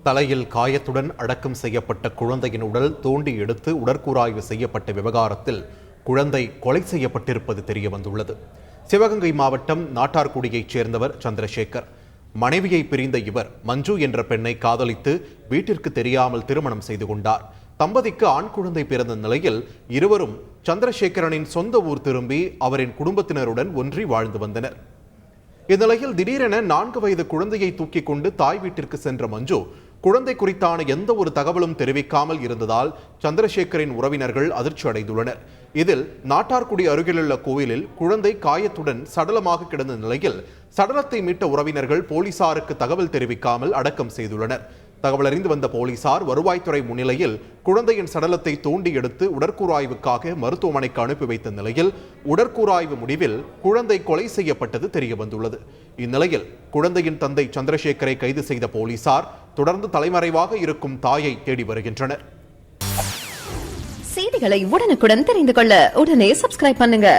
தலையில் காயத்துடன் அடக்கம் செய்யப்பட்ட குழந்தையின் உடல் தோண்டி எடுத்து உடற்கூறாய்வு செய்யப்பட்ட விவகாரத்தில் குழந்தை கொலை செய்யப்பட்டிருப்பது தெரியவந்துள்ளது. சிவகங்கை மாவட்டம் நாட்டார்குடியைச் சேர்ந்தவர் சந்திரசேகர். மனைவியை பிரிந்த இவர் மஞ்சு என்ற பெண்ணை காதலித்து வீட்டிற்கு தெரியாமல் திருமணம் செய்து கொண்டார். தம்பதிக்கு ஆண் குழந்தை பிறந்த நிலையில் இருவரும் சந்திரசேகரனின் சொந்த ஊர் திரும்பி அவரின் குடும்பத்தினருடன் ஒன்றி வாழ்ந்து வந்தனர். இந்நிலையில் திடீரென 4 வயது குழந்தையை தூக்கிக் கொண்டு தாய் வீட்டிற்கு சென்ற மஞ்சு குழந்தை குறித்தான எந்த ஒரு தகவலும் தெரிவிக்காமல் இருந்ததால் சந்திரசேகரின் உறவினர்கள் அதிர்ச்சி அடைந்துள்ளனர். இதில் நாட்டார்குடி அருகிலுள்ள கோயிலில் குழந்தை காயத்துடன் சடலமாக கிடந்த நிலையில் சடலத்தை மீட்ட உறவினர்கள் போலீசாருக்கு தகவல் தெரிவிக்காமல் அடக்கம் செய்துள்ளனர். தகவல் அறிந்து வந்த போலீசார் வருவாய்த்துறை முன்னிலையில் குழந்தையின் சடலத்தை தோண்டி எடுத்து உடற்கூறாய்வுக்காக மருத்துவமனைக்கு அனுப்பி வைத்த நிலையில் உடற்கூறாய்வு முடிவில் குழந்தை கொலை செய்யப்பட்டது தெரியவந்துள்ளது. இந்நிலையில் குழந்தையின் தந்தை சந்திரசேகரை கைது செய்த போலீசார் தொடர்ந்து தலைமறைவாக இருக்கும் தாயை தேடி வருகின்றனர். செய்திகளை உடனுக்குடன் தெரிந்து கொள்ள உடனே சப்ஸ்கிரைப் பண்ணுங்க.